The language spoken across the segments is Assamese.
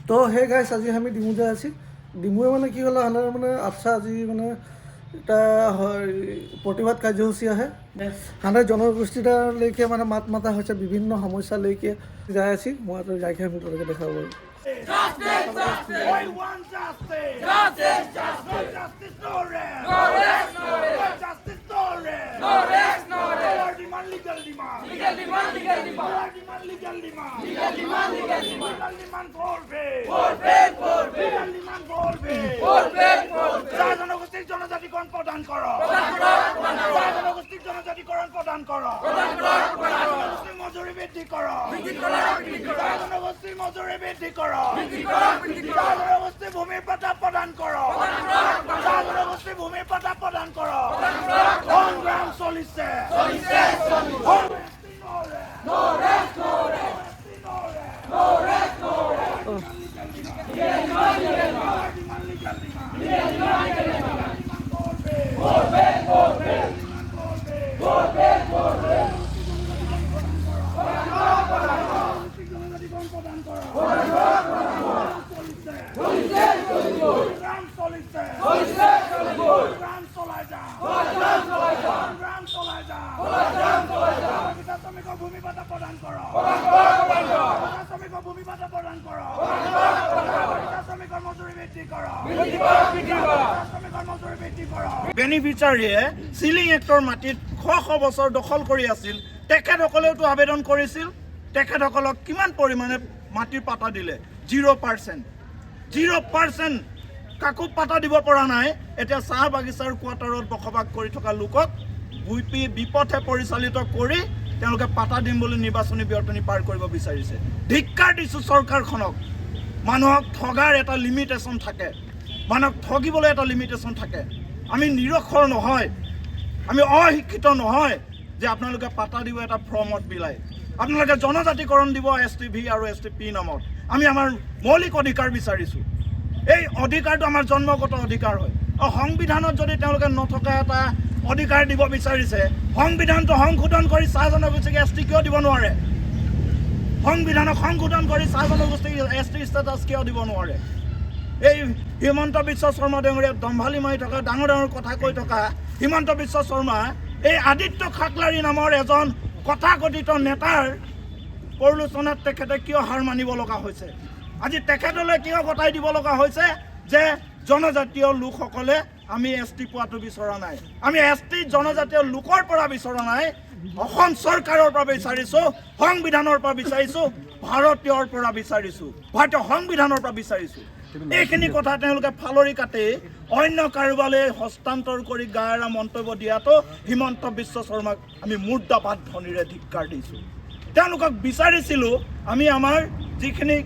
তো হে গাইছ আজি আমি ডিমু যাই আছি ডিমুৱে মানে কি হ'লে হানাৰ মানে আচ্ছা আজি মানে এটা প্ৰতিবাদ কাৰ্যসূচী আহে হানাৰ জনগোষ্ঠীটালৈকে মানে মাত মাতা হৈছে বিভিন্ন সমস্যালৈকে যাই আছি মই যাইকে আমি তোলৈকে দেখাব পাৰোঁ জনজাতিকরণ প্রদান করো জনগোষ্ঠীর জনজাতিকরণ প্রদান করো জনগোষ্ঠীর মজুরি বৃদ্ধি করো জনগোষ্ঠীর মজুরি বৃদ্ধি করো জনগোষ্ঠীর ভূমির পাতা প্রদান করো জনগোষ্ঠীর ভূমির পাতা প্রদান করো সংগ্রাম চলিছে বেনিফিচিয়াৰীয়ে সিলিং এক্টৰ মাটিত শ বছৰ দখল কৰি আছিল তেখেতসকলেওতো আবেদন কৰিছিল তেখেতসকলক কিমান পৰিমাণে মাটিৰ পাতা দিলে 0% কাকো পাতা দিব পৰা নাই এতিয়া চাহ বাগিচাৰ কোৱাৰ্টাৰত বসবাস কৰি থকা লোকক বিপথে পৰিচালিত কৰি তেওঁলোকে পাতা দিম বুলি নিৰ্বাচনী বিৰতনি পাৰ কৰিব বিচাৰিছে ধিক্কাৰ দিছো চৰকাৰখনক মানুহক ঠগাৰ এটা লিমিটেশ্যন থাকে মানুহক ঠগিবলৈ এটা লিমিটেশ্যন থাকে আমি নিৰক্ষৰ নহয় আমি অশিক্ষিত নহয় যে আপোনালোকে পাতা দিব এটা ফৰ্মত বিলাই আপোনালোকে জনজাতিকৰণ দিব STV আৰু STP নামত আমি আমাৰ মৌলিক অধিকাৰ বিচাৰিছোঁ এই অধিকাৰটো আমাৰ জন্মগত অধিকাৰ হয় সংবিধানত যদি তেওঁলোকে নথকা এটা অধিকাৰ দিব বিচাৰিছে সংবিধানটো সংশোধন কৰি চাহ জনগোষ্ঠীক ST কিয় দিব নোৱাৰে সংবিধানক সংশোধন কৰি চাহ জনগোষ্ঠীক ST ষ্টেটাছ কিয় দিব নোৱাৰে এই হিমন্ত বিশ্ব শৰ্মা ডাঙৰীয়া দম্ভালি মাৰি থকা ডাঙৰ কথা কৈ থকা হিমন্ত বিশ্ব শৰ্মা এই আদিত্য খাকলাৰী নামৰ এজন কথাকথিত নেতাৰ প্ৰলোচনাত তেখেতে কিয় হাৰ মানিব লগা হৈছে আজি তেখেতলৈ কিয় গতাই দিব লগা হৈছে যে জনজাতীয় লোকসকলে আমি ST পোৱাটো বিচৰা নাই আমি ST জনজাতীয় লোকৰ পৰা বিচৰা নাই অসম চৰকাৰৰ পৰা বিচাৰিছোঁ সংবিধানৰ পৰা বিচাৰিছোঁ ভাৰতীয়ৰ পৰা বিচাৰিছোঁ ভাৰতীয় সংবিধানৰ পৰা বিচাৰিছোঁ এইখিনি কথা তেওঁলোকে ফালৰি কাটি অন্য কাৰোবালৈ হস্তান্তৰ কৰি গায়েৰা মন্তব্য দিয়াটো হিমন্ত বিশ্ব শৰ্মাক আমি মুৰ্দাবাদ ধ্বনিৰে ধিক্কাৰ দিছোঁ তেওঁলোকক বিচাৰিছিলোঁ আমি আমাৰ যিখিনি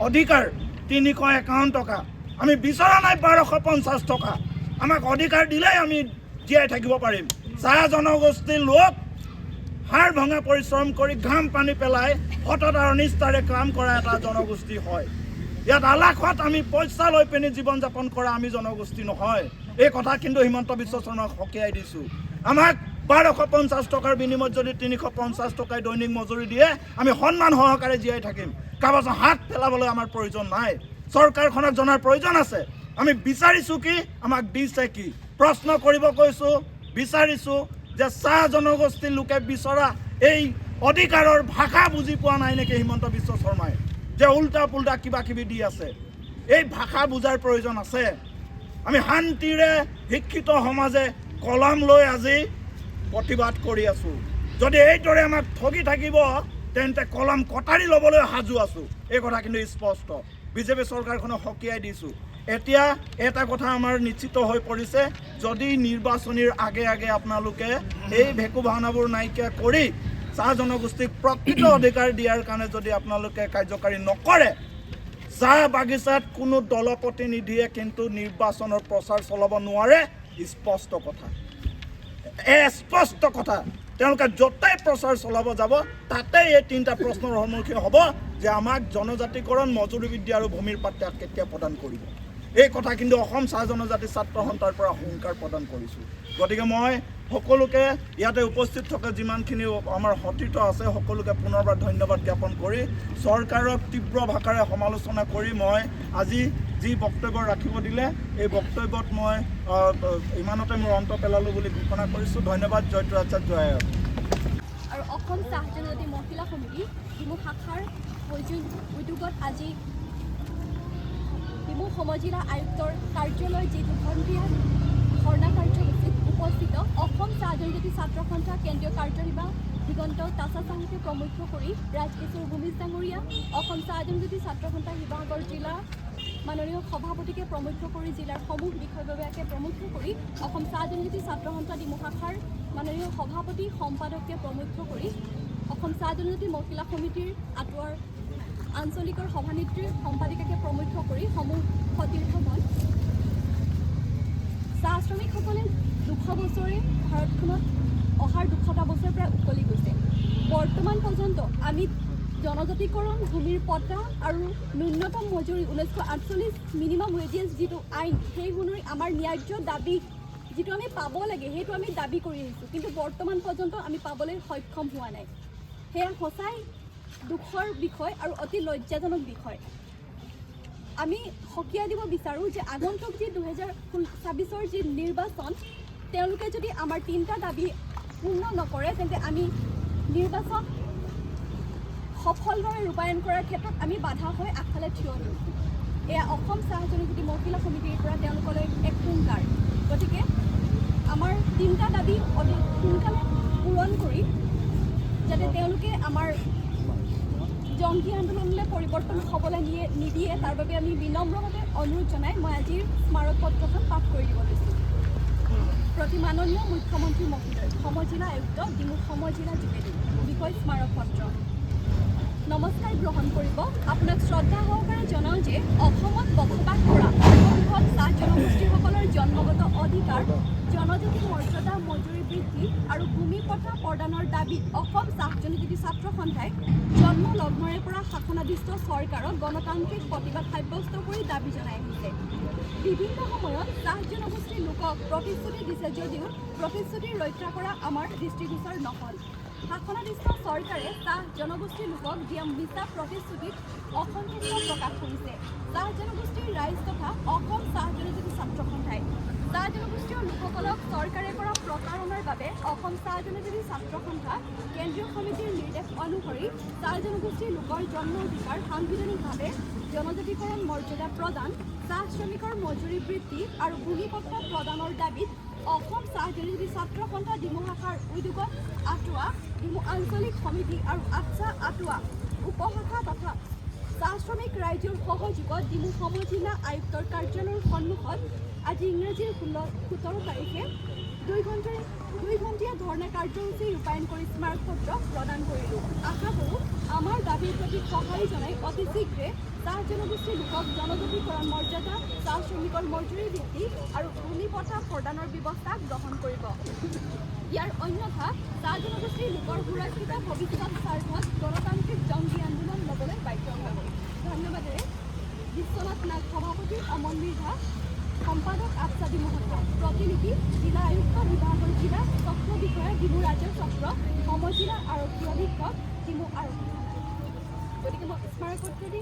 অধিকাৰ 351 টকা আমি বিচৰা নাই 1250 টকা আমাক অধিকাৰ দিলেই আমি জীয়াই থাকিব পাৰিম চাহ জনগোষ্ঠীৰ লোক হাড় ভঙা পৰিশ্ৰম কৰি ঘাম পানী পেলাই সতত আৰু নিষ্ঠাৰে কাম কৰা এটা জনগোষ্ঠী হয় ইয়াত আলাখত আমি পইচা লৈ পিনি জীৱন যাপন কৰা আমি জনগোষ্ঠী নহয় এই কথা কিন্তু হিমন্ত বিশ্ব শৰ্মাক সকীয়াই দিছোঁ আমাক 1250 টকাৰ বিনিময়ত যদি 350 টকাই দৈনিক মজুৰি দিয়ে আমি সন্মান সহকাৰে জীয়াই থাকিম কাবাজ হাত পেলাবলৈ আমাৰ প্ৰয়োজন নাই চৰকাৰখনক জনাৰ প্ৰয়োজন আছে আমি বিচাৰিছোঁ কি আমাক দিছে কি প্ৰশ্ন কৰিব কৈছোঁ বিচাৰিছোঁ যে চাহ জনগোষ্ঠীৰ লোকে বিচৰা এই অধিকাৰৰ ভাষা বুজি পোৱা নাই নেকি হিমন্ত বিশ্ব শৰ্মাই যে উল্টা পুল্টা কিবা কিবি দি আছে এই ভাষা বুজাৰ প্ৰয়োজন আছে আমি শান্তিৰে শিক্ষিত সমাজে কলম লৈ আজি প্ৰতিবাদ কৰি আছোঁ যদি এইদৰে আমাক ঠগি থাকিব তেন্তে কলম কটাৰী ল'বলৈ সাজু আছোঁ এই কথা কিন্তু স্পষ্ট বিজেপি চৰকাৰখনক সকীয়াই দিছোঁ এতিয়া এটা কথা আমাৰ নিশ্চিত হৈ পৰিছে যদি নিৰ্বাচনীৰ আগে আগে আপোনালোকে এই ভেকু ভাওনাবোৰ নাইকিয়া কৰি চাহ জনগোষ্ঠীক প্ৰকৃত অধিকাৰ দিয়াৰ কাৰণে যদি আপোনালোকে কাৰ্যকাৰী নকৰে চাহ বাগিচাত কোনো দলপ্ৰতিনিধিয়ে কিন্তু নিৰ্বাচনৰ প্ৰচাৰ চলাব নোৱাৰে স্পষ্ট কথা তেওঁলোকে য'তেই প্ৰচাৰ চলাব যাব তাতেই এই 3টা প্ৰশ্নৰ সন্মুখীন হ'ব যে আমাক জনজাতিকৰণ মজুৰি বৃদ্ধি আৰু ভূমিৰ পাত্তা কেতিয়া প্ৰদান কৰিব এই কথা কিন্তু অসম চাহ জনজাতি ছাত্ৰ সন্থাৰ পৰা হুংকাৰ প্ৰদান কৰিছোঁ গতিকে মই সকলোকে ইয়াতে উপস্থিত থকা যিমানখিনি আমাৰ সতীৰ্থ আছে সকলোকে পুনৰবাৰ ধন্যবাদ জ্ঞাপন কৰি চৰকাৰক তীব্ৰ ভাষাৰে সমালোচনা কৰি মই আজি যি বক্তব্য ৰাখিব দিলে এই বক্তব্যত মই ইমানতে মোৰ অন্ত পেলালোঁ বুলি ঘোষণা কৰিছোঁ। ধন্যবাদ। জয়টো আচাৰ্য জয়। আৰু অসম চাহ জনজাতি মহিলা সমিতি ডিমু শাখাৰ উদ্যোগত আজি ডিমু সমজিলা আয়ুক্তৰ কাৰ্যালয় যি দুঘণ্টীয়া ধৰ্ণা কাৰ্যসূচীত উপস্থিত অসম চাহ জনজাতি ছাত্ৰ সন্থা কেন্দ্ৰীয় কাৰ্যনিৰ্বাহ দিগন্ত তাছা চাহুকে প্ৰমুখ কৰি ৰাজকিশোৰ ভূমিজ ডাঙৰীয়া, অসম চাহ জনজাতি ছাত্ৰ সন্থা শিৱসাগৰ জিলা মাননীয় সভাপতিকে প্ৰমুখ কৰি জিলাৰ সমূহ বিষয়ববীয়াকে প্ৰমুখ কৰি অসম চাহ জনজাতি ছাত্ৰ সন্থা ডিমু শাখাৰ মাননীয় সভাপতি সম্পাদককে প্ৰমুখ কৰি অসম চাহ জনজাতি মহিলা সমিতিৰ আটোৱাৰ আঞ্চলিকৰ সভানেত্ৰীৰ সম্পাদিকাকে প্ৰমুখ কৰি সমূহ সতীৰ্থ মন চাহ শ্ৰমিকসকলে 200 বছৰে ভাৰতখনত অহাৰ 200টা বছৰ প্ৰায় উকলি গৈছে। বৰ্তমান পৰ্যন্ত আমি জনজাতিকৰণ, ভূমিৰ পট্টা আৰু ন্যূনতম মজুৰি 1948 মিনিমাম ৱেজেছ যিটো আইন সেই অনুসৰি আমাৰ ন্যায্য দাবী যিটো আমি পাব লাগে সেইটো আমি দাবী কৰি আহিছোঁ, কিন্তু বৰ্তমান পৰ্যন্ত আমি পাবলৈ সক্ষম হোৱা নাই। সেয়া সঁচাই দুখৰ বিষয় আৰু অতি লজ্জাজনক বিষয়। আমি সকীয়াই দিব বিচাৰোঁ যে আগন্তুক যি 2026 যি নিৰ্বাচন তেওঁলোকে যদি আমাৰ 3টা দাবী পূৰ্ণ নকৰে তেন্তে আমি নিৰ্বাচন সফলভাৱে ৰূপায়ণ কৰাৰ ক্ষেত্ৰত আমি বাধা হৈ আগফালে থিয় দিম। এয়া অসম চাহ জনজাতি মহিলা সমিতিৰ পৰা তেওঁলোকলৈ এক হুংকাৰ। গতিকে আমাৰ 3টা দাবী অতি সোনকালে পূৰণ কৰি যাতে তেওঁলোকে আমাৰ জংগী আন্দোলনলৈ পৰিৱৰ্তন হ'বলৈ নিদিয়ে তাৰ বাবে আমি বিনম্ৰভাৱে অনুৰোধ জনাই মই আজিৰ স্মাৰক পত্ৰখন পাঠ কৰি দিব লৈছোঁ। প্ৰতি মাননীয় মুখ্যমন্ত্ৰী মহোদয়, সমজিলা আয়ুক্ত ডিমু সমজিলা যোগেদি বিষয় স্মাৰক পত্ৰ নমস্কাৰ গ্ৰহণ কৰিব। আপোনাক শ্ৰদ্ধা সহকাৰে জনাওঁ যে অসমত বসবাস কৰা সৰ্ববৃহৎ চাহ জনগোষ্ঠীসকলৰ জন্মগত অধিকাৰ, জনজাতি মৰ্যাদা, মজুৰি বৃদ্ধি আৰু ভূমি পথা প্ৰদানৰ দাবীত অসম চাহ জনজাতি ছাত্ৰ সন্থাই জন্ম লগ্নৰে পৰা শাসনাধীষ্ঠ চৰকাৰক গণতান্ত্ৰিক প্ৰতিবাদ সাব্যস্ত কৰি দাবী জনাই আহিছে। বিভিন্ন সময়ত চাহ জনগোষ্ঠীৰ লোকক প্ৰতিশ্ৰুতি দিছে যদিও প্ৰতিশ্ৰুতি ৰক্ষা কৰা আমাৰ দৃষ্টিগোচৰ নহ'ল। শাসনাধীষ্ঠ চৰকাৰে চাহ জনগোষ্ঠীৰ লোকক দিয়া মিছা প্ৰতিশ্ৰুতিত অসন্তুষ্ট প্ৰকাশ কৰিছে। চাহ জনগোষ্ঠীৰ ৰাইজ তথা অসম চাহ জনজাতি ছাত্ৰ সন্থাই চাহ জনগোষ্ঠীয় লোকসকলক চৰকাৰে কৰা প্ৰতাৰণাৰ বাবে অসম চাহ জনজাতি ছাত্ৰ সন্থা কেন্দ্ৰীয় সমিতিৰ নিৰ্দেশ অনুসৰি চাহ জনগোষ্ঠীৰ লোকৰ জন্ম অধিকাৰ, সাংবিধানিকভাৱে জনজাতিকৰণ মৰ্যাদা প্ৰদান, চাহ শ্ৰমিকৰ মজুৰি বৃদ্ধি আৰু ভূমিপত্ৰ প্ৰদানৰ দাবীত অসম চাহ জনজাতি ছাত্ৰ সন্থা ডিমু শাখাৰ উদ্যোগত আটোৱা ডিমু আঞ্চলিক সমিতি আৰু আটছা আটোৱা উপশাখা তথা চাহ শ্ৰমিক ৰাইজৰ সহযোগত ডিমু সমজিলা আয়ুক্তৰ কাৰ্যালয়ৰ সন্মুখত আজি ইংৰাজীৰ 17 তাৰিখে 2 ঘণ্টীয়া ধৰ্ণা কাৰ্যসূচী ৰূপায়ণ কৰি স্মাৰকপত্ৰ প্ৰদান কৰিলোঁ। আশা কৰোঁ আমাৰ দাবীৰ প্ৰতি সঁহাৰি জনাই অতি শীঘ্ৰে চাহ জনগোষ্ঠীৰ লোকক জনজাতিকৰণ মৰ্যাদা, চাহ শ্ৰমিকৰ মজুৰি বৃদ্ধি আৰু ভূমি পথা প্ৰদানৰ ব্যৱস্থা গ্ৰহণ কৰিব। ইয়াৰ অন্যথা চাহ জনগোষ্ঠীৰ লোকৰ সুৰক্ষিত ভৱিষ্যত স্বাৰ্থত গণতান্ত্ৰিক জংগী আন্দোলন ল'বলৈ বাধ্য হ'ব। ধন্যবাদেৰে বিশ্বনাথ নাগ সভাপতি অমন মৃধা, সম্পাদক আফছা ডিমু শাখা, প্ৰতিনিধি জিলা আয়ুক্ত শিৱসাগৰ জিলা, চক্ৰ বিষয়া ডিমু ৰাজ্য চক্ৰ, সমজিলা আৰক্ষী অধীক্ষক ডিমু আৰক্ষী। গতিকে মই স্মাৰকপত্ৰ দি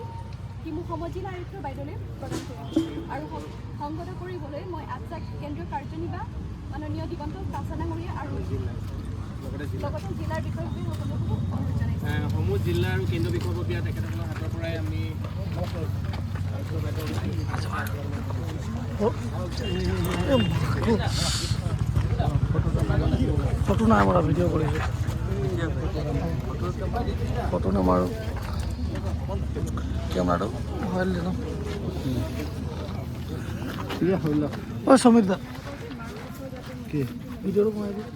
ডিমু সমজিলা আয়ুক্ত বাইদেউলৈ প্ৰদান কৰিম আৰু সংগত কৰিবলৈ মই আফছা কেন্দ্ৰীয় কাৰ্যনিৰ্বাহ মাননীয় দিগন্ত তাছা ডাঙৰীয়া আৰু লগতে জিলাৰ বিষয়ববীয়াসকলকো অনুৰোধ জনাইছোঁ। সমূহ জিলা আৰু কেন্দ্ৰীয় বিষয়ববীয়া তেখেতসকলৰ হাতৰ পৰাই আমি ফটো নাই মৰা, ভিডিঅ' কৰিছোঁ। ফটো নামাৰো, কেমেৰাটো হয় ন। অ' সমীৰ দা কি ভিডিঅ'টো বনাই দিম।